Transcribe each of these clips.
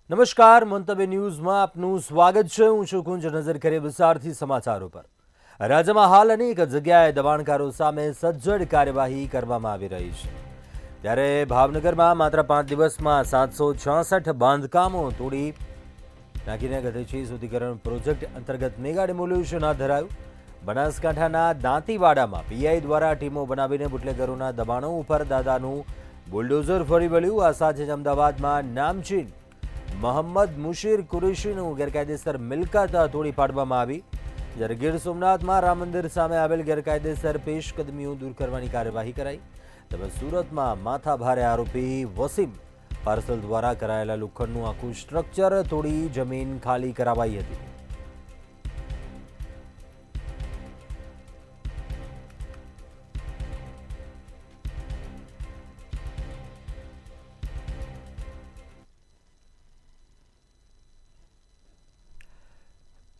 નમસ્કાર, મંતવ્ય ન્યૂઝમાં આપનું સ્વાગત છે. હું છું કુંજ. નજર કરીએ વિસ્તારથી સમાચારો પર. રાજ્યમાં હાલ અનેક જગ્યાએ દબાણકારો સામે સજ્જડ કાર્યવાહી કરવામાં આવી રહી છે. ત્યારે ભાવનગરમાં માત્ર 5 દિવસમાં 766 બાંધકામો તોડી નાખીને ગતિશીલ શુદ્ધિકરણ પ્રોજેક્ટ અંતર્ગત મેગા ડિમોલ્યુશન હાથ ધરાયું. બનાસકાંઠાના દાંતીવાડામાં પીઆઈ દ્વારા ટીમો બનાવીને બુટલેગરોના દબાણો ઉપર દાદાનું બુલડોઝર ફરી વળ્યું. આ સાથે જ અમદાવાદમાં નામચીન મોહમ્મદ મુશીર કુરેશીનું ગેરકાયદેસર મિલકત તોડી પાડવામાં આવી. જ્યારે ગીર સોમનાથમાં રામ મંદિર સામે આવેલ ગેરકાયદેસર પેશકદમીઓ દૂર કરવાની કાર્યવાહી કરાઈ. તેમજ સુરતમાં માથાભારે આરોપી વસીમ પાર્સલ દ્વારા કરાયેલા લોખંડનું આખું સ્ટ્રક્ચર તોડી જમીન ખાલી કરાવાઈ હતી.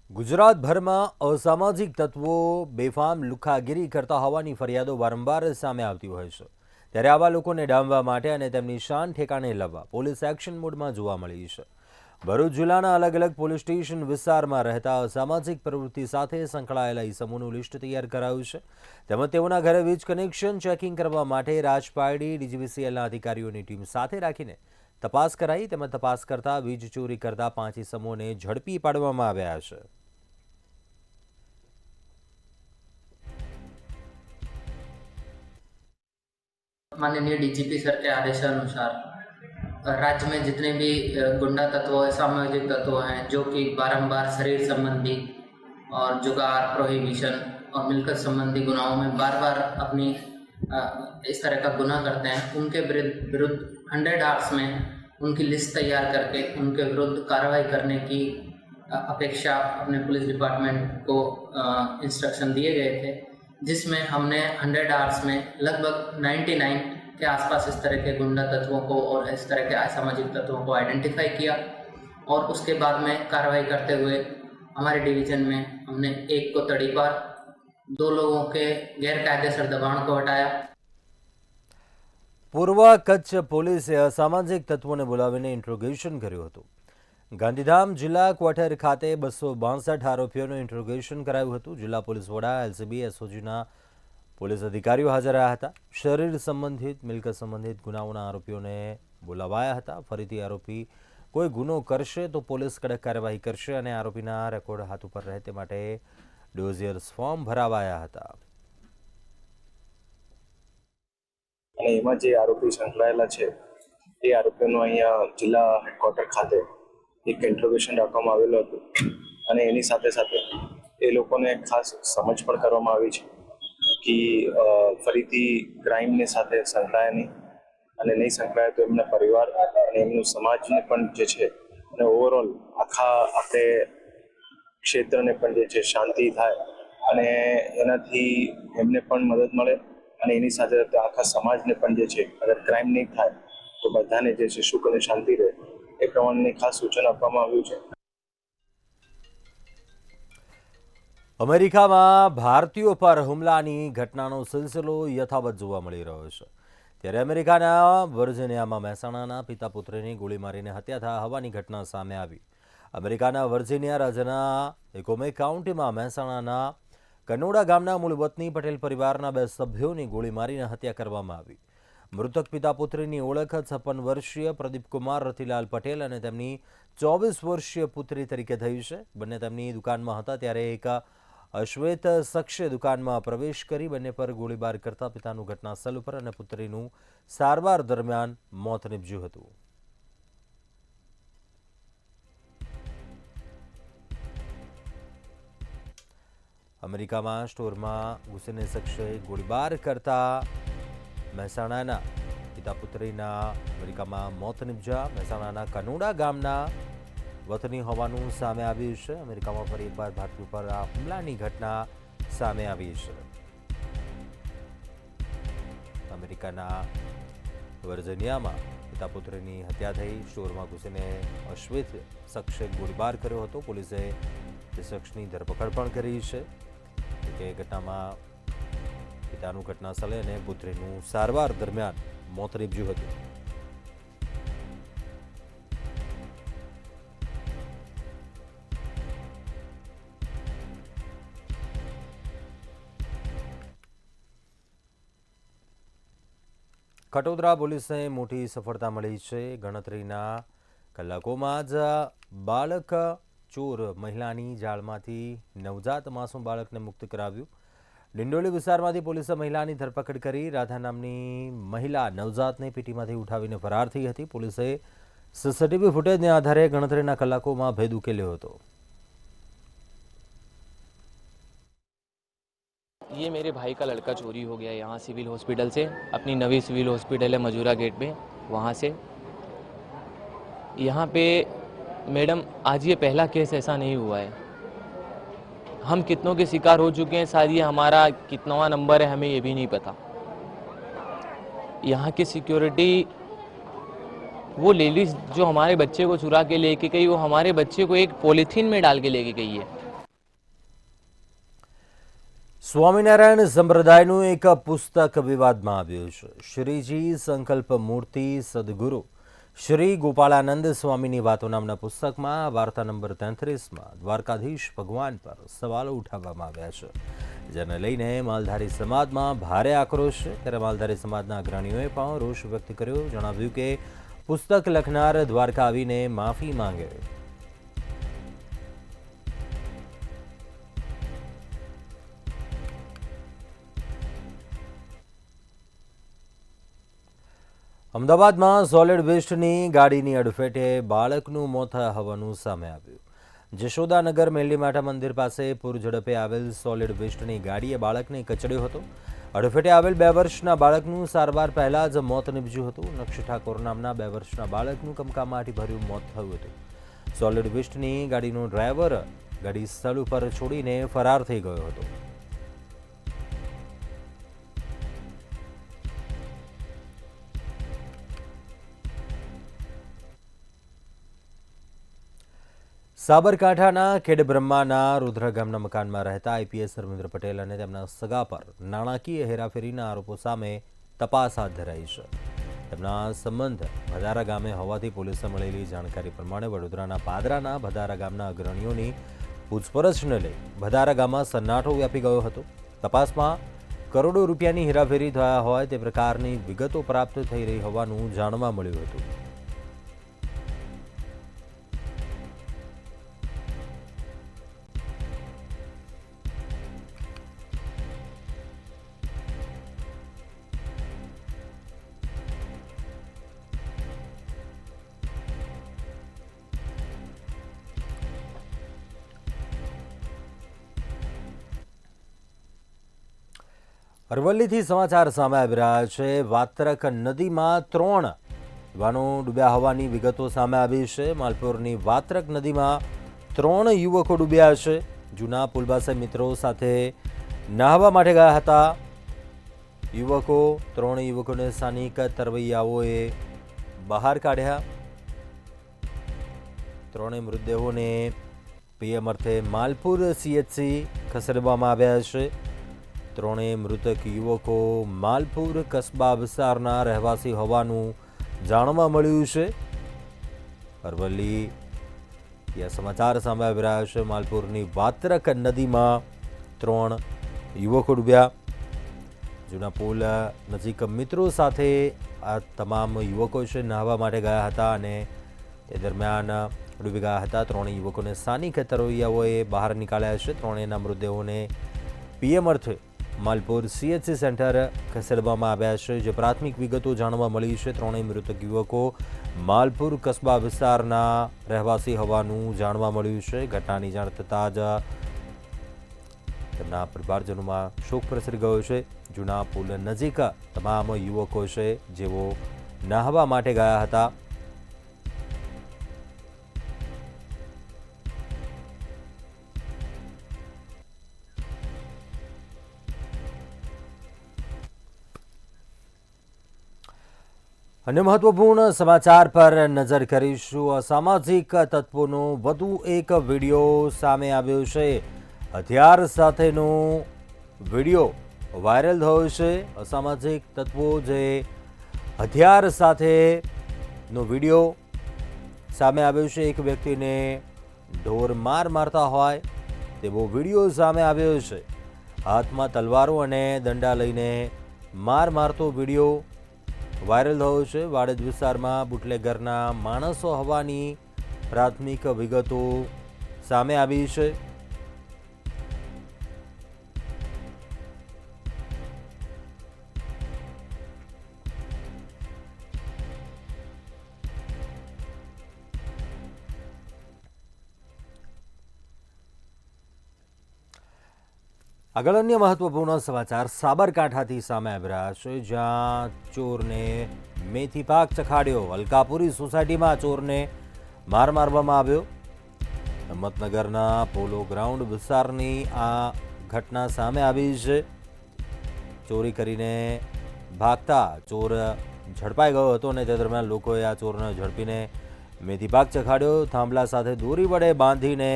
ગુજરાતભરમાં અસામાજિક તત્વો બેફામ લુખ્ખાગીરી કરતા હોવાની ફરિયાદો વારંવાર સામે આવતી હોય છે. ત્યારે આવા લોકોને ડામવા માટે અને તેમની શાન ઠેકાણે લાવવા પોલીસ એક્શન મોડમાં જોવા મળી છે. ભરૂચ જિલ્લાના અલગ અલગ પોલીસ સ્ટેશન વિસ્તારમાં રહેતા અસામાજિક પ્રવૃત્તિ સાથે સંકળાયેલા ઇસમોનું લિસ્ટ તૈયાર કરાયું છે. તેમજ તેઓના ઘરે વીજ કનેક્શન ચેકિંગ કરવા માટે રાજપારડી ડીજીવીસીએલના અધિકારીઓની ટીમ સાથે રાખીને તપાસ કરાઈ. તેમજ તપાસ કરતા વીજ ચોરી કરતા 5 ઇસમોને ઝડપી પાડવામાં આવ્યા છે. माननीय डीजीपी सर के आदेशानुसार राज्य में जितने भी गुंडा तत्व हैं, सामाजिक तत्व हैं जो कि बारंबार शरीर संबंधी और जुगार, प्रोहिबिशन और मिलकत संबंधी गुनाहों में बार बार अपनी इस तरह का गुनाह करते हैं, उनके विरुद्ध 100 आवर्स में उनकी लिस्ट तैयार करके उनके विरुद्ध कार्रवाई करने की अपेक्षा अपने पुलिस डिपार्टमेंट को इंस्ट्रक्शन दिए गए थे, जिसमें हमने 100 आवर्स में लगभग 99 के आसपास इस तरह के गुंडा तत्वों को और इस तरह के असामाजिक तत्वों को आइडेंटिफाई किया और उसके बाद में कार्रवाई करते हुए हमारे डिवीजन में हमने एक को तड़ीपार, 2 लोगों के गैरकायदेसर दबाण को हटाया. પૂર્વ કચ્છ પોલીસે અસામાજિક તત્વોને બોલાવીને ઇન્ટ્રોગેશન કર્યું હતું. ગાંધીધામ જિલ્લા ક્વાર્ટર ખાતે 262 આરોપીઓનું ઇન્ટ્રોગેશન કરાયું હતું. જિલ્લા પોલીસ વડા, એલસીબી, એસઓજીના પોલીસ અધિકારીઓ હાજર રહ્યા હતા. શરીર સંબંધિત, મિલકત સંબંધિત ગુનાઓના આરોપીઓને બોલાવાયા હતા. ફરીથી આરોપી કોઈ ગુનો કરશે તો પોલીસ કડક કાર્યવાહી કરશે અને આરોપીના રેકોર્ડ હાથ ઉપર રહે તે માટે ડોઝિયર્સ ફોર્મ ભરાવાયા હતા. અને એમાં જે આરોપી સંકળાયેલા છે એ આરોપીઓનું અહીંયા જિલ્લા હેડક્વાર્ટર ખાતે એક ઇન્ટ્રોગેશન રાખવામાં આવેલું હતું અને એની સાથે સાથે એ લોકોને ખાસ સમજ પણ કરવામાં આવી છે કે ફરીથી ક્રાઇમની સાથે સંકળાય નહીં અને નહીં સંકળાય તો એમના પરિવાર અને એમનું સમાજને પણ જે છે અને ઓવરઓલ આખા આપણે ક્ષેત્રને પણ જે છે શાંતિ થાય અને એનાથી એમને પણ મદદ મળે અને એની સાથે સાથે આખા સમાજને પણ જે છે અગર ક્રાઇમ નહીં થાય તો બધાને જે છે સુખ અને શાંતિ રહે એ પ્રમાણેની ખાસ સૂચન આપવામાં આવ્યું છે. અમેરિકામાં ભારતીયો પર હુમલાની ઘટનાનો સિલસિલો યથાવત જોવા મળી રહ્યો છે. ત્યારે અમેરિકાના વર્જિનિયામાં મહેસાણાના પિતા પુત્રની ગોળી મારીને હત્યા થયા હોવાની ઘટના સામે આવી. અમેરિકાના વર્જિનિયા રાજ્યના એકોમે કાઉન્ટીમાં મહેસાણાના કનોડા ગામના મૂળ વતની પટેલ પરિવારના 2 સભ્યોની ગોળી મારીને હત્યા કરવામાં આવી. મૃતક પિતા પુત્રીની ઓળખ 56 વર્ષીય પ્રદીપકુમાર રતિલાલ પટેલ અને તેમની 24 વર્ષીય પુત્રી તરીકે થઈ છે. બંને તેમની દુકાનમાં હતા ત્યારે એક અશ્વેત શખ્સે દુકાનમાં પ્રવેશ કરી બંને પર ગોળીબાર કરતા પિતાનું ઘટનાસ્થળ ઉપર અને પુત્રીનું સારવાર દરમિયાન મોત નીપજ્યું હતું. અમેરિકામાં સ્ટોરમાં ઘૂસીને શખ્સે ગોળીબાર કરતા મહેસાણાના પિતા પુત્રીના અમેરિકામાં મોત નીપજ્યા. મહેસાણાના કનોડા ગામના વતની હોવાનું સામે આવ્યું છે. અમેરિકામાં ફરી એકવાર ભારતીય પર આ હુમલાની ઘટના સામે આવી છે. અમેરિકાના વર્જિનિયામાં પિતા પુત્રની હત્યા થઈ. સ્ટોરમાં ઘૂસીને અશ્વેત શખ્સે ગોળીબાર કર્યો હતો. પોલીસે તે શખ્સની ધરપકડ પણ કરી છે. કે ઘટનામાં પિતાનું ઘટનાસ્થળે અને પુત્રીનું સારવાર દરમિયાન મોત નીપજ્યું હતું. ખટોદરા પોલીસને મોટી સફળતા મળી છે. ગણતરીના કલાકોમાં જ બાળક ચોર મહિલાની જાળમાંથી નવજાત માસૂમ બાળકને મુક્ત કરાવ્યું. ડિંડોલી વિસ્તારમાંથી પોલીસે મહિલાની ધરપકડ કરી. રાધા નામની મહિલા નવજાતને પીટીમાંથી ઉઠાવીને ફરાર થઈ હતી. પોલીસે સીસીટીવી ફૂટેજને આધારે ગણતરીના કલાકોમાં ભેદ ઉકેલ્યો હતો. ये मेरे भाई का लड़का चोरी हो गया यहाँ सिविल हॉस्पिटल से, अपनी नवी सिविल हॉस्पिटल है मजूरा गेट पे, वहाँ से। यहाँ पे मैडम आज ये पहला केस ऐसा नहीं हुआ है. हम कितनों के शिकार हो चुके हैं, शायद ये हमारा कितनावा नंबर है हमें ये भी नहीं पता. यहाँ की सिक्योरिटी, वो लेडीज जो हमारे बच्चे को चुरा के लेके गई, वो हमारे बच्चे को एक पॉलीथीन में डाल के लेके गई है. સ્વામિનારાયણ સંપ્રદાયનું એક પુસ્તક વિવાદમાં આવ્યું છે. શ્રીજી સંકલ્પ મૂર્તિ સદગુરુ શ્રી ગોપાળાનંદ સ્વામીની વાતો નામના પુસ્તકમાં વાર્તા નંબર 33માં દ્વારકાધીશ ભગવાન પર સવાલો ઉઠાવવામાં આવ્યા છે, જેને લઈને માલધારી સમાજમાં ભારે આક્રોશ છે. ત્યારે માલધારી સમાજના અગ્રણીઓએ પણ રોષ વ્યક્ત કર્યો. જણાવ્યું કે પુસ્તક લખનાર દ્વારકા આવીને માફી માંગે. અમદાવાદમાં સોલિડ વેસ્ટની ગાડીની અડફેટે બાળકનું મોત હોવાનું સામે આવ્યું. જશોદાનગર મેરડીમાટા મંદિર પાસે પૂર ઝડપે આવેલ સોલિડ વેસ્ટની ગાડીએ બાળકને કચડ્યો હતો. અડફેટે આવેલ 2 વર્ષના બાળકનું સારવાર પહેલા જ મોત નીપજ્યું હતું. નક્ષ ઠાકોર નામના 2 વર્ષના બાળકનું કમકમાટી ભર્યું મોત થયું હતું. સોલિડ વેસ્ટની ગાડીનો ડ્રાઈવર ગાડી સ્થળ ઉપર છોડીને ફરાર થઈ ગયો હતો. સાબરકાંઠાના ખેડબ્રહ્માના રુદ્ર ગામના મકાનમાં રહેતા આઈપીએસ ધર્મેન્દ્ર પટેલ અને તેમના સગા પર નાણાકીય હેરાફેરીના આરોપો સામે તપાસ હાથ ધરાઈ છે. તેમના સંબંધ ભદારા ગામે હોવાથી પોલીસે મળેલી જાણકારી પ્રમાણે વડોદરાના પાદરાના ભદારા ગામના અગ્રણીઓની પૂછપરછને લઈ ભદારા ગામમાં સન્નાટો વ્યાપી ગયો હતો. તપાસમાં કરોડો રૂપિયાની હેરાફેરી થયા હોય તે પ્રકારની વિગતો પ્રાપ્ત થઈ રહી હોવાનું જાણવા મળ્યું હતું. અરવલ્લીથી સમાચાર સામે આવી રહ્યા છે. વાત્રક નદીમાં 3 યુવાનો ડૂબ્યા હોવાની વિગતો સામે આવી છે. માલપુરની વાત્રક નદીમાં 3 યુવકો ડૂબ્યા છે. જૂના પુલ પાસે મિત્રો સાથે નહાવા માટે ગયા હતા યુવકો. 3 યુવકોને સ્થાનિક તરવૈયાઓએ બહાર કાઢ્યા. 3 મૃતદેહોને પીએમ અર્થે માલપુર CHC ખસેડવામાં આવ્યા છે. 3 મૃતક યુવકો માલપુર કસ્બા વિસ્તારના રહેવાસી હોવાનું જાણવા મળ્યું છે. અરવલ્લી સમાચાર સામે આવી રહ્યા છે. માલપુરની વાત્રક નદીમાં 3 યુવકો ડૂબ્યા. જૂના પુલ નજીક મિત્રો સાથે આ તમામ યુવકો છે નહાવા માટે ગયા હતા અને તે દરમિયાન ડૂબી ગયા હતા. 3 યુવકોને સ્થાનિક તરવૈયાઓએ બહાર નીકાળ્યા છે. 3ના મૃતદેહોને પીએમ અર્થે માલપુર CHC સેન્ટર ખસેડવામાં આવ્યા છે. જે પ્રાથમિક વિગતો જાણવા મળી છે, 3 મૃતક યુવકો માલપુર કસ્બા વિસ્તારના રહેવાસી હોવાનું જાણવા મળ્યું છે. ઘટનાની જાણ થતાં જ તેમના પરિવારજનોમાં શોક પ્રસરી ગયો છે. જૂના પુલ નજીક તમામ યુવકો છે જેઓ નહાવા માટે ગયા હતા. અને મહત્વપૂર્ણ સમાચાર પર નજર કરીશું. અસામાજિક તત્વોનો વધુ એક વિડીયો સામે આવ્યો છે. હથિયાર સાથેનો વિડીયો વાયરલ થયો છે. અસામાજિક તત્વો જે હથિયાર સાથેનો વિડીયો સામે આવ્યો છે. એક વ્યક્તિને ઢોર મારતા હોય તેવો વિડીયો સામે આવ્યો છે. હાથમાં તલવારો અને દંડા લઈને મારતો વિડીયો વાયરલ થયો છે. વાડજ વિસ્તારમાં બુટલેગરના માણસો હોવાની પ્રાથમિક વિગતો સામે આવી છે. આગળ અન્ય મહત્વપૂર્ણ સમાચાર સાબરકાંઠાથી સામે આવી રહ્યા છે, જ્યાં ચોરને મેથી પાક ચખાડ્યો. અલકાપુરી સોસાયટીમાં ચોરને માર મારવામાં આવ્યો. હિંમતનગરના પોલો ગ્રાઉન્ડ વિસ્તારની આ ઘટના સામે આવી છે. ચોરી કરીને ભાગતા ચોર ઝડપાઈ ગયો હતો અને તે દરમિયાન લોકોએ આ ચોરને ઝડપીને મેથી પાક ચખાડ્યો. થાંભલા સાથે દોરી વડે બાંધીને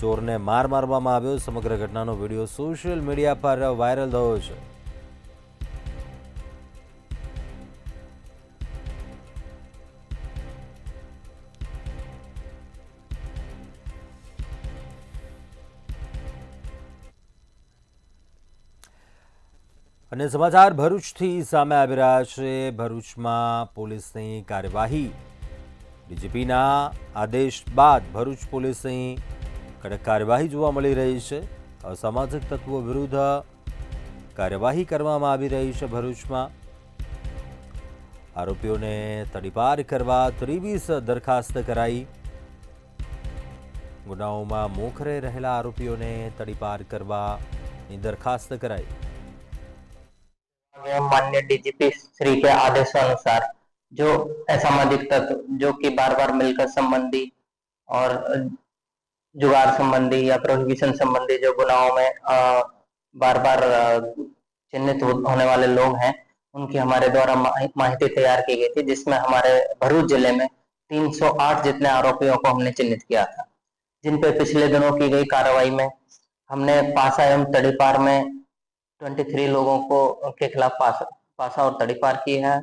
ચોરને માર મારવામાં આવ્યો. સમગ્ર ઘટનાનો વિડીયો સોશિયલ મીડિયા પર વાયરલ થયો છે. અને સમાચાર ભરૂચથી સામે આવી રહ્યા છે. ભરૂચમાં પોલીસની કાર્યવાહી. ડીજીપીના આદેશ બાદ ભરૂચ પોલીસની કડક કાર્યવાહી જોવા મળી રહી છે. અસામાજિક તત્વો વિરુદ્ધ કાર્યવાહી કરવામાં આવી રહી છે. ભરૂચમાં આરોપીઓને તડીપાર કરવા 23 દરખાસ્ત કરાઈ. ગુનાઓમાં મોખરે રહેલા આરોપીઓને તડીપાર કરવાની દરખાસ્ત कराई. माननीय डीजीपी श्री के आदेशानुसार जो असामाजिक तत्व जो कि बार बार मिलकर संबंधी और जुगाड़ संबंधी या प्रोहिबिशन संबंधी जो गुनाहों में बार बार चिन्हित होने वाले लोग हैं, उनकी हमारे द्वारा माहिती तैयार की गई थी, जिसमें हमारे भरूच जिले में 308 जितने आरोपियों को हमने चिन्हित किया था, जिन पे पिछले दिनों की गई कार्रवाई में हमने पासा एवं तड़ीपार में 23 लोगों को के खिलाफ पासा और तड़ीपार की है.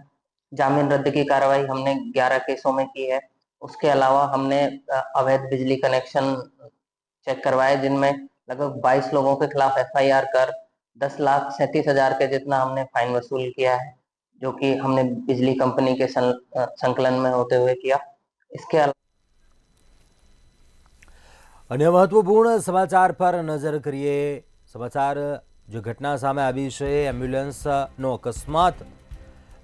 जामीन रद्द की कार्रवाई हमने 11 केसों में की है. उसके अलावा हमने अवैध बिजली कनेक्शन चेक करवाए, जिनमें लगभग 22 लोगों के खिलाफ एफआईआर कर 10,37,000 के जितना हमने फाइन वसूल किया है, जो कि हमने बिजली कंपनी के संकलन में होते हुए किया. इसके अलावा अन्य महत्वपूर्ण समाचार पर नजर करिए. समाचार जो घटना सामे આવી છે, એમ્બ્યુલન્સનો અકસ્માત.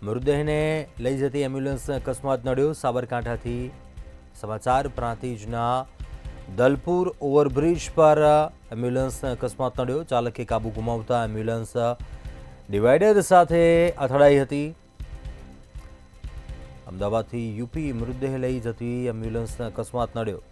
મૃતદેહને લઈ જતી એમ્બ્યુલન્સને અકસ્માત નડ્યો. સાબરકાંઠાથી સમાચાર. પ્રાંતિજના દલપુર ઓવરબ્રિજ પર એમ્બ્યુલન્સને અકસ્માત નડ્યો. ચાલકે કાબુ ગુમાવતા એમ્બ્યુલન્સ ડિવાઈડર સાથે અથડાઈ હતી. અમદાવાદથી યુપી મૃતદેહ લઈ જતી એમ્બ્યુલન્સને અકસ્માત નડ્યો.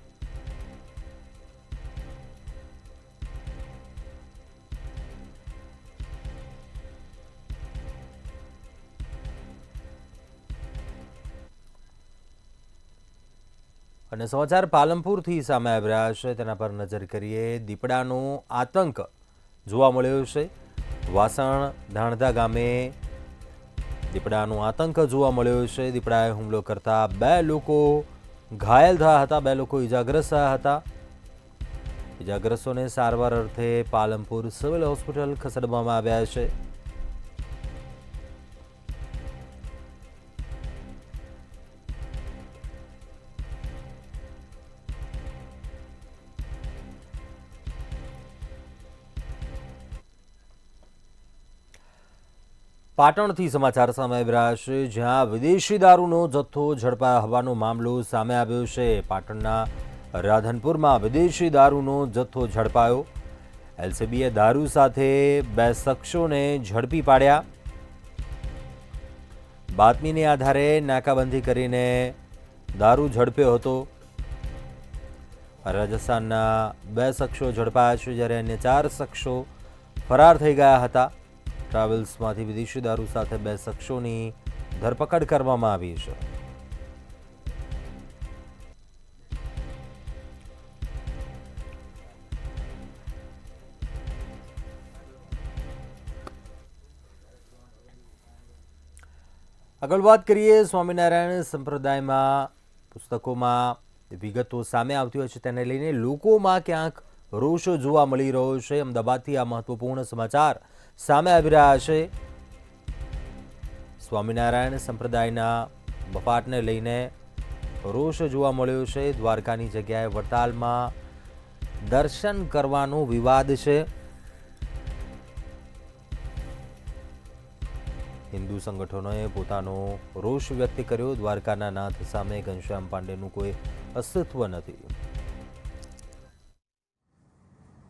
અને સમાચાર પાલનપુરથી સામે આવી રહ્યા છે, તેના પર નજર કરીએ. દીપડાનો આતંક જોવા મળ્યો છે. વાસણ ધાણધા ગામે દીપડાનો આતંક જોવા મળ્યો છે. દીપડાએ હુમલો કરતા 2 લોકો ઘાયલ થયા હતા, 2 લોકો ઇજાગ્રસ્ત થયા હતા. ઇજાગ્રસ્તોને સારવાર અર્થે પાલનપુર સિવિલ હોસ્પિટલ ખસેડવામાં આવ્યા છે. પાટણથી સમાચાર સામે આવી રહ્યા છે, જ્યાં વિદેશી દારૂનો જથ્થો ઝડપાયો હોવાનો મામલો સામે આવ્યો છે. પાટણના રાધનપુરમાં વિદેશી દારૂનો જથ્થો ઝડપાયો. એલસીબીએ દારૂ સાથે 2 શખ્સોને ઝડપી પાડ્યા. બાતમીને આધારે નાકાબંધી કરીને દારૂ ઝડપ્યો હતો. રાજસ્થાનના 2 શખ્સો ઝડપાયા છે, જ્યારે અન્ય 4 શખ્સો ફરાર થઈ ગયા હતા. ટ્રાવેલ્સમાંથી વિદેશી દારૂ સાથે 2 શખ્સોની ધરપકડ કરવામાં આવી છે. આગળ વાત કરીએ. સ્વામિનારાયણ સંપ્રદાયમાં પુસ્તકોમાં વિગતો સામે આવતી હોય છે, તેને લઈને લોકોમાં ક્યાંક રોષ જોવા મળી રહ્યો છે. અમદાવાદથી આ મહત્વપૂર્ણ સમાચાર સામે આવી રહ્યા છે. સ્વામિનારાયણ સંપ્રદાયના બફાટને લઈને રોષ જોવા મળ્યો છે. દ્વારકાની જગ્યાએ વડતાલમાં દર્શન કરવાનો વિવાદ છે. હિન્દુ સંગઠનોએ પોતાનો રોષ વ્યક્ત કર્યો. દ્વારકાના નાથ સામે ઘનશ્યામ પાંડેનું કોઈ અસ્તિત્વ નથી.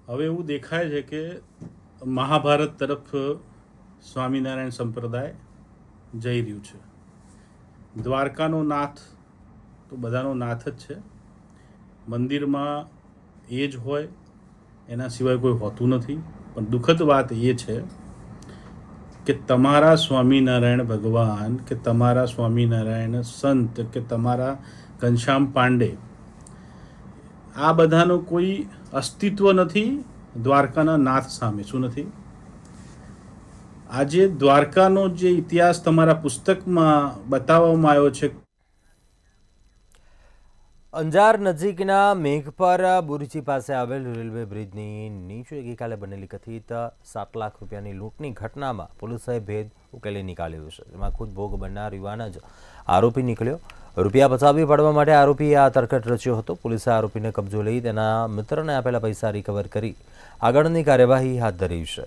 હવે એવું દેખાય છે કે મહાભારત તરફ સ્વામિનારાયણ સંપ્રદાય જઈ રહ્યું છે. દ્વારકાનો નાથ તો બધાનો નાથ જ છે. મંદિરમાં એ જ હોય, એના સિવાય કોઈ હોતું નથી. પણ દુઃખદ વાત એ છે કે તમારા સ્વામિનારાયણ ભગવાન કે તમારા સ્વામિનારાયણ સંત કે તમારા ઘનશ્યામ પાંડે આ બધાનો કોઈ અસ્તિત્વ નથી દ્વારકાના નાથ સામે. શું નથી? આજે દ્વારકાનો જે ઇતિહાસ તમારા પુસ્તકમાં બતાવવામાં આવ્યો છે. અંજાર નજીકના મેઘપર બુરજી પાસે આવેલ રેલવે બ્રિજની નીચે ગઈકાલે બનેલી કથિત 7 લાખ રૂપિયાની લૂંટની ઘટનામાં પોલીસે ભેદ ઉકેલી નીકાળ્યો છે. જેમાં ખુદ ભોગ બનનાર યુવાન જ આરોપી નીકળ્યો. રૂપિયા પચાવી પાડવા માટે આરોપીએ આ તરકટ રચ્યો હતો. પોલીસે આરોપીને કબજો લઈ તેના મિત્રને આપેલા પૈસા રિકવર કરી આગળની કાર્યવાહી હાથ ધરી છે.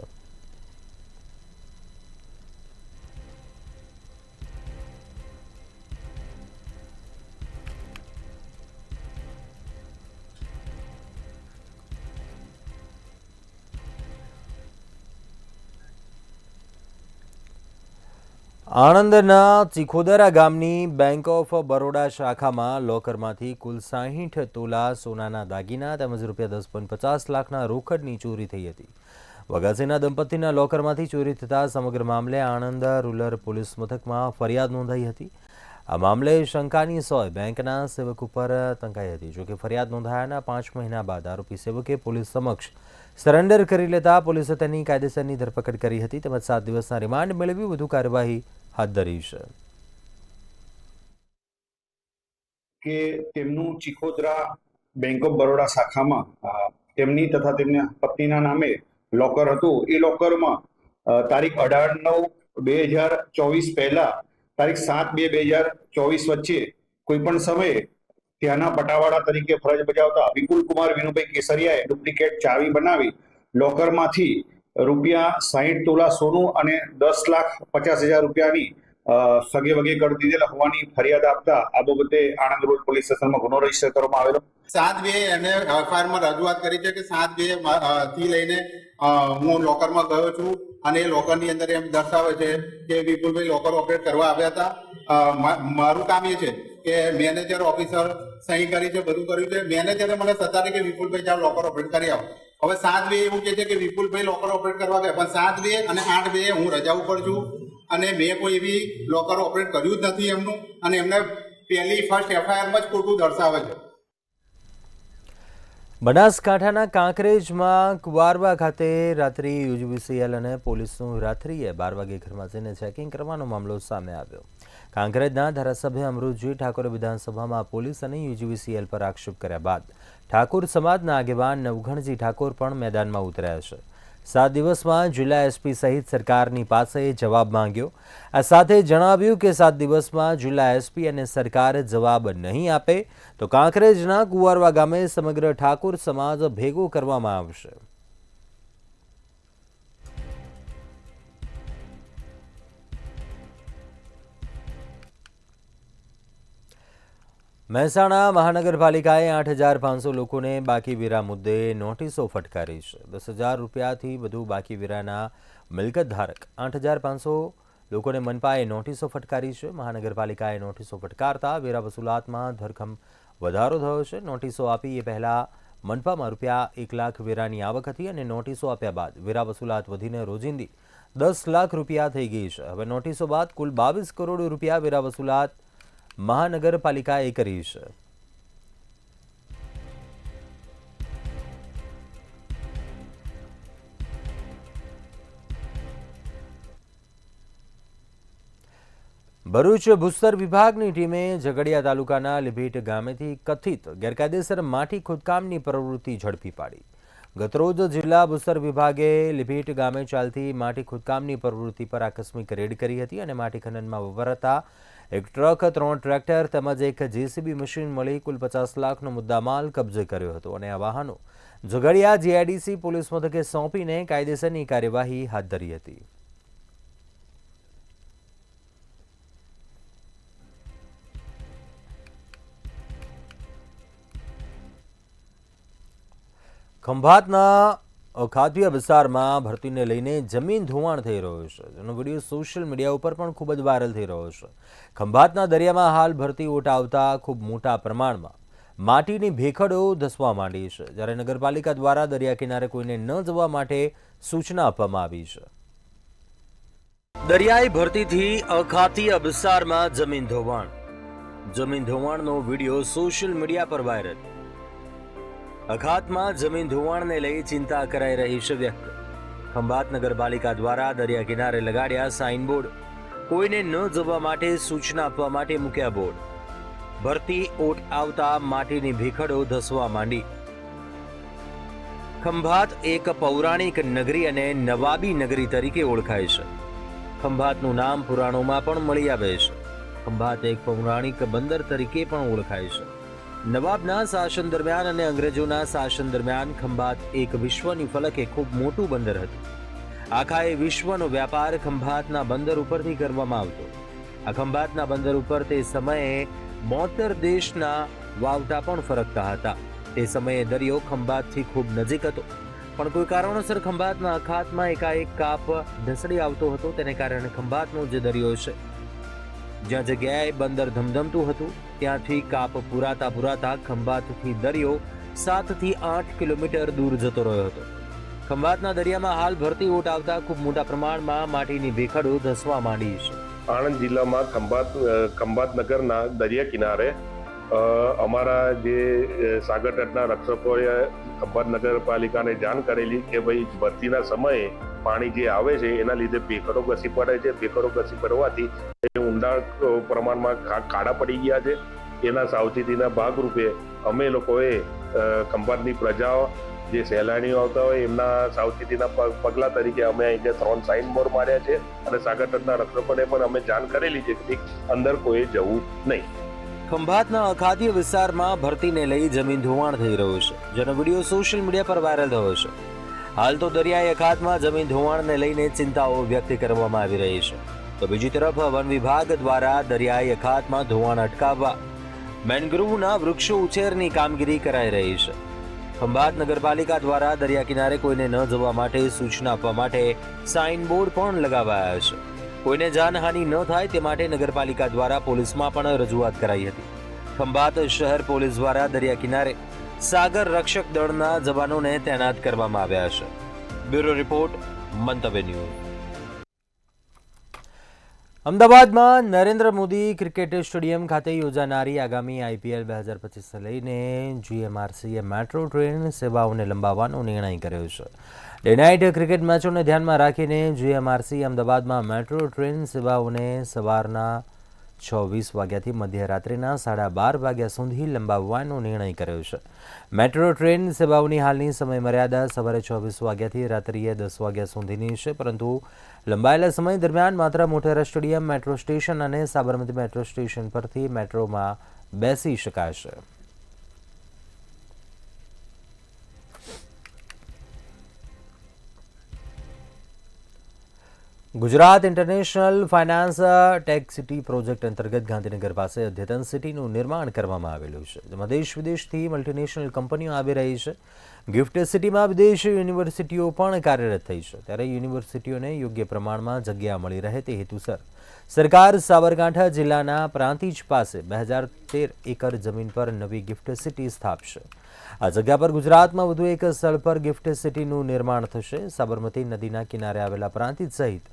આણંદના ચીખોદરા ગામની બેંક ઓફ બરોડા શાખામાં લોકરમાંથી કુલ 60 તોલા સોનાના દાગીના તેમજ રૂપિયા 10.50 લાખના રોકડની ચોરી થઈ હતી. વગાસીના દંપતીના લોકરમાંથી ચોરી થતાં સમગ્ર મામલે આણંદ રૂરલ પોલીસ મથકમાં ફરિયાદ નોંધાઈ હતી. આ મામલે શંકાની સોય બેંકના સેવક ઉપર તંકાઈ હતી. જોકે ફરિયાદ નોંધાયાના 5 મહિના બાદ આરોપી સેવકે પોલીસ સમક્ષ સરેન્ડર કરી લેતા પોલીસે તેની કાયદેસરની ધરપકડ કરી હતી તેમજ 7 દિવસના રિમાન્ડ મેળવી વધુ કાર્યવાહી હાથ ધરી છે. કે તેમનું ચીખોદરા બેંક ઓફ બરોડા શાખામાં તેમની તથા તેમના પત્નીના નામે લોકર હતું. એ લોકરમાં તારીખ 18/9/2024 પહેલા તારીખ 7/2/2024 વચ્ચે કોઈ પણ સમયે ત્યાંના પટાવાળા તરીકે ફરજ બજાવતા વિપુલ કુમાર વિનુભાઈ કેસરિયાએ ડુપ્લિકેટ ચાવી બનાવી લોકરમાંથી રૂપિયા 60 તોલા સોનું અને 10,50,000 રૂપિયાની સગે વગે કરી દીધેલા હોવાની ફરિયાદ આપતા આ બાબતે આણંદ રોડ પોલીસ સ્ટેશનમાં ગુનો રજીસ્ટર કરવામાં આવેલો. 7/2 એને એફઆઈઆરમાં રજૂઆત કરી છે કે 7/2 થી લઈને હું લોકરમાં ગયો છું અને એ લોકરની અંદર એમ દર્શાવે છે કે વિપુલભાઈ લોકર ઓપરેટ કરવા આવ્યા હતા. મારું કામ એ છે કે મેનેજર ઓફિસર સહી કરી છે, બધું કર્યું છે. મેનેજરે મને સત્તારી કે વિપુલભાઈ જાઓ લોકર ઓપરેટ કરી આવો. હવે 7/2 એવું કે છે કે વિપુલભાઈ લોકર ઓપરેટ કરવા ગયા, પણ 7/2 અને 8/2 હું રજા ઉપર છું અને મેં કોઈ એવી લોકર ઓપરેટ કર્યું જ નથી એમનું, અને એમને પહેલી ફર્સ્ટ એફઆઈઆરમાં જ ખોટું દર્શાવે છે. બનાસકાંઠાના કાંકરેજમાં કુવારવા ખાતે રાત્રિ યુજીવીસીએલ અને પોલીસનું રાત્રિએ 12 વાગે ઘરમાં જઈને ચેકિંગ કરવાનો મામલો સામે આવ્યો. કાંકરેજના ધારાસભ્ય અમૃતજી ઠાકોરે વિધાનસભામાં પોલીસ અને યુજીવીસીએલ પર આક્ષેપ કર્યા બાદ ઠાકોર સમાજના આગેવાન નવઘણજી ઠાકોર પણ મેદાનમાં ઉતર્યા છે. 7 દિવસમાં જિલ્લા એસપી સહિત સરકારની પાસે જવાબ માંગ્યો. આ સાથે જણાવ્યું કે 7 દિવસમાં જિલ્લા એસપી અને સરકાર જવાબ નહીં આપે તો કાંકરેજના કુવારવા ગામે સમગ્ર ઠાકોર સમાજ ભેગો કરવામાં આવશે. મહેસાણા મહાનગરપાલિકાએ 8,500 લોકોને બાકી વેરા મુદ્દે નોટિસો ફટકારી છે. 10,000 રૂપિયાથી વધુ બાકી વેરાના મિલકત ધારક 8,500 લોકોને મનપાએ નોટિસો ફટકારી છે. મહાનગરપાલિકાએ નોટિસો ફટકારતા વેરા વસૂલાતમાં ધરખમ વધારો થયો છે. નોટિસો આપી એ પહેલા મનપામાં રૂપિયા 1 લાખ વેરાની આવક હતી અને નોટિસો આપ્યા બાદ વેરા વસૂલાત વધીને રોજિંદી 10 લાખ રૂપિયા થઈ ગઈ છે. હવે નોટિસો બાદ કુલ 22 કરોડ રૂપિયા વેરા વસૂલાત મહાનગરપાલિકાએ કરી છે. ભરૂચ ભૂસ્તર વિભાગની ટીમે ઝઘડિયા તાલુકાના લીભીટ ગામેથી કથિત ગેરકાયદેસર માટી ખોદકામની પ્રવૃત્તિ ઝડપી પાડી. ગતરોજ જિલ્લા ભૂસ્તર વિભાગે લીભીટ ગામે ચાલતી માટી ખોદકામની પ્રવૃત્તિ પર આકસ્મિક રેડ કરી હતી અને માટી ખનનમાં વપરાતા એક ટ્રક, 3 ટ્રેક્ટર તેમજ એક જેસીબી મશીન મળી કુલ 50 લાખનો મુદ્દામાલ કબજે કર્યો હતો અને આ વાહનો ઝઘડિયા જીઆઈડીસી પોલીસ મથકે સોંપીને કાયદેસરની કાર્યવાહી હાથ ધરી હતી. ખંભાતના અખાતિયા વિસ્તારમાં ભરતીને લઈને જમીન ધોવાણ થઈ રહ્યો છે, જેનો વિડીયો સોશિયલ મીડિયા ઉપર પણ ખૂબ જ વાયરલ થઈ રહ્યો છે. ખંભાતના દરિયામાં હાલ ભરતી ઓટ આવતા ખૂબ મોટા પ્રમાણમાં માટીની ભેખડો ધસવા માંડી છે, જ્યારે નગરપાલિકા દ્વારા દરિયા કિનારે કોઈને ન જવા માટે સૂચના આપવામાં આવી છે. દરિયાઈ ભરતીથી અખાતિયા વિસ્તારમાં જમીન ધોવાણનો વિડીયો સોશિયલ મીડિયા પર વાયરલ. અખાતમાં જમીન ધોવાણને લઈ ચિંતા કરાઈ રહી છે વ્યક્ત. ખંભાત નગરપાલિકા દ્વારા દરિયા કિનારે લગાડ્યા સાઇનબોર્ડ, કોઈને ન જવા માટે સૂચના આપવા માટે મૂક્યા બોર્ડ. ભરતી ઓટ આવતા માટીની ભેખડો ધસવા માંડી. ખંભાત એક પૌરાણિક નગરી અને નવાબી નગરી તરીકે ઓળખાય છે. ખંભાતનું નામ પુરાણોમાં પણ મળી આવે છે. ખંભાત એક પૌરાણિક બંદર તરીકે પણ ઓળખાય છે. નવાબના શાસન દરમિયાન અને અંગ્રેજોના શાસન દરમિયાન ખંભાત એક વિશ્વની ફલકે ખૂબ મોટું બંદર હતું. આખા એ વિશ્વનો વ્યાપાર ખંભાતના બંદર ઉપરથી કરવામાં આવતો. આ ખંભાતના બંદર ઉપર તે સમયે 72 દેશના વાવટા પણ ફરકતા હતા. તે સમયે દરિયો ખંભાતથી ખૂબ નજીક હતો, પણ કોઈ કારણોસર ખંભાતના અખાતમાં એકાએક કાપ ઢસડી આવતો હતો. તેને કારણે ખંભાતનો જે દરિયો છે, જ્યાં જગ્યાએ બંદર ધમધમતું હતું, ત્યાંથી કાપ પુરાતા ખંભાતથી દરિયો 7 થી 8 કિલોમીટર દૂર જતો રહ્યો હતો. ખંભાતના દરિયામાં હાલ ભરતી ઓટ આવતા ખૂબ મોટા પ્રમાણમાં માટીની ભેખડો ધસવા માંડી છે. આણંદ જિલ્લામાં ખંભાત નગરના દરિયા કિનારે અમારા જે સાગર તટના રક્ષકોએ ખંભાત નગરપાલિકાને જાણ કરેલી કે ભાઈ ભરતીના સમયે પાણી જે આવે છે એના લીધે ભેખડો ઘસી પડે છે. ભેખડો ઘસી પડવાથી ઊંડા પ્રમાણમાં ખાડા પડી ગયા છે. એના સાવચેતીના ભાગરૂપે અમે લોકોએ ખંભાતની પ્રજા, જે સહેલાણીઓ આવતા હોય એમના સાવચેતીના પગલા તરીકે અમે અહીંયા 3 સાઇન બોર્ડ માર્યા છે અને સાગર તટના રક્ષકોને પણ અમે જાણ કરેલી છે કે અંદર કોઈ જવું નહીં. ખંભાતના અખાતીય વિસ્તારમાં ભરતીને લઈ જમીન ધોવાણ થઈ રહ્યું છે, જેનો વિડીયો સોશિયલ મીડિયા પર વાયરલ થયો છે. હાલ તો દરિયાઈ અખાતમાં જમીન ધોવાણને લઈને ચિંતાઓ વ્યક્ત કરવામાં આવી રહી છે. તો બીજી તરફ વન વિભાગ દ્વારા દરિયાઈ અખાતમાં ધોવાણ અટકાવવા મેનગ્રુવના વૃક્ષો ઉછેરની કામગીરી કરાઈ રહી છે. ખંભાત નગરપાલિકા દ્વારા દરિયા કિનારે કોઈને ન જવા માટે સૂચના આપવા માટે સાઇનબોર્ડ પણ લગાવાયા છે. કોઈને જાનહાનિ ન થાય તે માટે નગરપાલિકા દ્વારા પોલીસમાં પણ રજૂઆત કરાઈ હતી. ખંભાત શહેર પોલીસ દ્વારા દરિયા કિનારે સાગર રક્ષક દળના જવાનોને તૈનાત કરવામાં આવ્યા છે. બ્યુરો રિપોર્ટ, મંતવ્ય ન્યૂઝ. અમદાવાદમાં નરેન્દ્ર મોદી ક્રિકેટ સ્ટેડિયમ ખાતે યોજાનારી આગામી IPL 2025ને લઈને GMRCએ મેટ્રો ટ્રેન સેવાઓને લંબાવવાનો નિર્ણય કર્યો છે. ડે નાઇટ ક્રિકેટ મેચોને ધ્યાનમાં રાખીને GMRC અમદાવાદમાં મેટ્રો ટ્રેન સેવાઓને સવારના 6:20 વાગ્યાથી મધ્યરાત્રિના 12:30 વાગ્યા સુધી લંબાવવાનો નિર્ણય કર્યો છે. મેટ્રો ટ્રેન સેવાઓની હાલની સમયમર્યાદા સવારે 6:20 વાગ્યાથી રાત્રિએ 10 વાગ્યા સુધીની છે, પરંતુ લંબાયેલા સમય દરમિયાન માત્ર મોટેરા સ્ટેડિયમ મેટ્રો સ્ટેશન અને સાબરમતી મેટ્રો સ્ટેશન પરથી મેટ્રોમાં બેસી શકાશે. Gujarat international finance tech city project અંતર્ગત ગાંધીનગર પાસે અદ્યતન સિટીનું નિર્માણ કરવામાં આવેલું છે, જેમાં દેશ વિદેશથી મલ્ટીનેશનલ કંપનીઓ આવી રહી છે. ગિફ્ટ સિટીમાં વિદેશી યુનિવર્સિટીઓ પણ કાર્યરત થઈ છે, ત્યારે યુનિવર્સિટીઓને યોગ્ય પ્રમાણમાં જગ્યા મળી રહે તે હેતુસર સરકાર સાબરકાંઠા જિલ્લાના પ્રાંતિજ પાસે 2013 એકર જમીન પર નવી ગિફ્ટ સિટી સ્થાપશે. આ જગ્યા પર ગુજરાતમાં વધુ એક સ્થળ પર ગિફ્ટ સિટીનું નિર્માણ થશે. સાબરમતી નદીના કિનારે આવેલા પ્રાંતિજ સહિત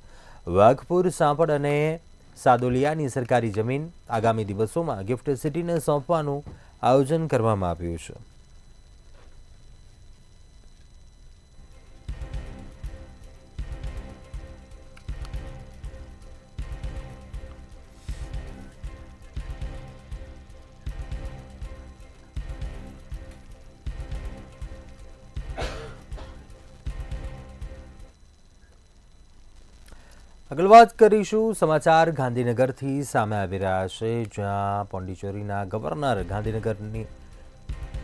વાઘપુર, સાંપડ અને સાદોલિયાની સરકારી જમીન આગામી દિવસોમાં ગિફ્ટ સિટીને સોંપવાનું આયોજન કરવામાં આવ્યું છે. આગળ વાત કરીશું સમાચાર ગાંધીનગરથી સામે આવી રહ્યા છે, જ્યાં પોંડિચેરીના ગવર્નર ગાંધીનગરની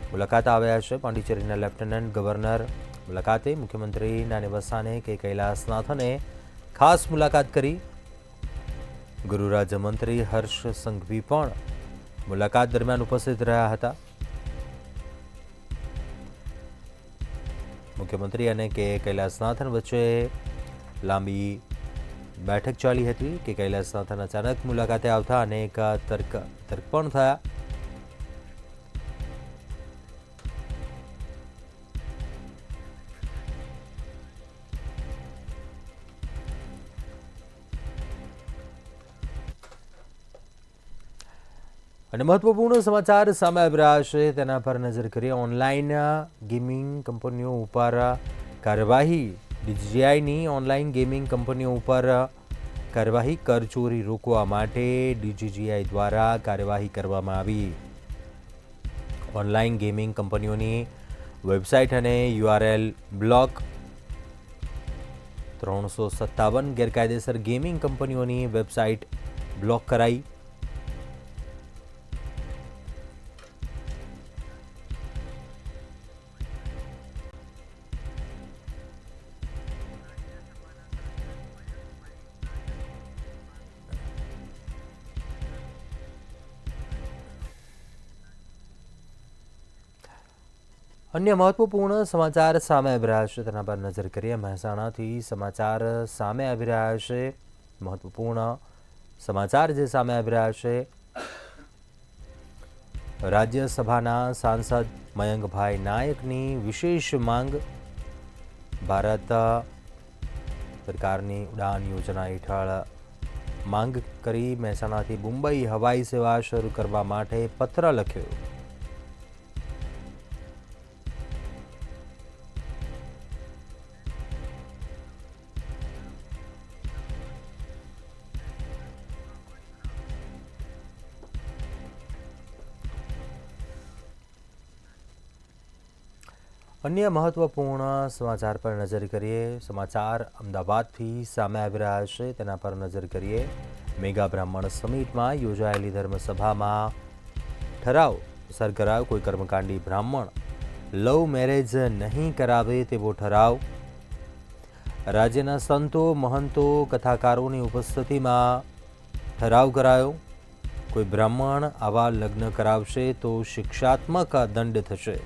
મુલાકાત આવ્યા છે. પોંડિચેરીના લેફ્ટનન્ટ ગવર્નર મુલાકાતે મુખ્યમંત્રીના નિવાસસ્થાને કે કૈલાસનાથને ખાસ મુલાકાત કરી. ગૃહ રાજ્યમંત્રી હર્ષ સંઘવી પણ મુલાકાત દરમિયાન ઉપસ્થિત રહ્યા હતા. મુખ્યમંત્રી અને કે કૈલાસનાથન વચ્ચે લાંબી બેઠક ચાલી હતી. કે કૈલાસનાથન અચાનક મુલાકાતે આવતા અનેક તર્ક પણ થયા. અને મહત્વપૂર્ણ સમાચાર સામે આવી રહ્યા છે, તેના પર નજર કરીએ. ઓનલાઈન ગેમિંગ કંપનીઓ ઉપર કાર્યવાહી. ડીજીજીઆઈની ઓનલાઈન ગેમિંગ કંપનીઓ ઉપર કાર્યવાહી. કરચોરી રોકવા માટે ડીજીજીઆઈ દ્વારા કાર્યવાહી કરવામાં આવી. ઓનલાઈન ગેમિંગ કંપનીઓની વેબસાઇટ અને યુઆરએલ બ્લોક. 357 ગેરકાયદેસર ગેમિંગ કંપનીઓની વેબસાઇટ બ્લોક કરાઈ. અન્ય મહત્વપૂર્ણ સમાચાર સામે આવી રહ્યા છે, તેના પર નજર કરીએ. મહેસાણાથી સમાચાર સામે આવી રહ્યા છે. મહત્વપૂર્ણ સમાચાર જે સામે આવી રહ્યા છે, રાજ્યસભાના સાંસદ મયંકભાઈ નાયકની વિશેષ માંગ. ભારત સરકારની ઉડાન યોજના હેઠળ માંગ કરી મહેસાણાથી મુંબઈ હવાઈ સેવા શરૂ કરવા માટે પત્ર લખ્યો. અન્ય મહત્વપૂર્ણ સમાચાર પર નજર કરીએ. સમાચાર અમદાવાદથી સામે આવી રહ્યા છે, તેના પર નજર કરીએ. મેગા બ્રાહ્મણ સમિટમાં યોજાયેલી ધર્મસભામાં ઠરાવ પસાર કરાયો. કોઈ કર્મકાંડી બ્રાહ્મણ લવ મેરેજ નહીં કરાવે તેવો ઠરાવ. રાજ્યના સંતો, મહંતો, કથાકારોની ઉપસ્થિતિમાં ઠરાવ કરાયો. કોઈ બ્રાહ્મણ આવા લગ્ન કરાવશે તો શિક્ષાત્મક દંડ થશે.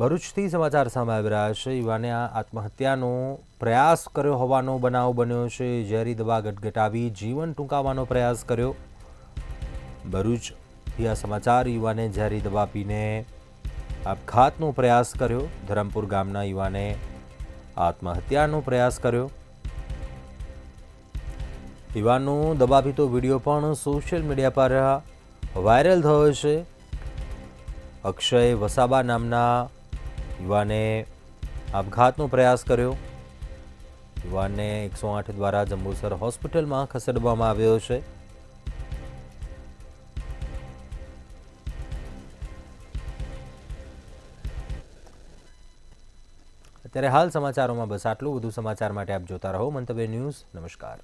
ભરૂચથી સમાચાર સામે આવી રહ્યા છે. યુવાને આત્મહત્યાનો પ્રયાસ કર્યો હોવાનો બનાવ બન્યો છે. ઝેરી દવા ગટગટાવી જીવન ટૂંકાવવાનો પ્રયાસ કર્યો. ભરૂચથી આ સમાચાર. યુવાને ઝેરી દવા પીને આપઘાતનો પ્રયાસ કર્યો. ધરમપુર ગામના યુવાને આત્મહત્યાનો પ્રયાસ કર્યો. યુવાનનો દવા પીતો વિડીયો પણ સોશિયલ મીડિયા પર વાયરલ થયો છે. અક્ષય વસાબા નામના યુવાને આપઘાતનો પ્રયાસ કર્યો. યુવાનને 108 દ્વારા જંબુસર હોસ્પિટલમાં ખસેડવામાં આવ્યો છે. અત્યારે હાલ સમાચારોમાં બસ આટલું. વધુ સમાચાર માટે આપ જોતા રહો મંતવ્ય ન્યૂઝ. નમસ્કાર.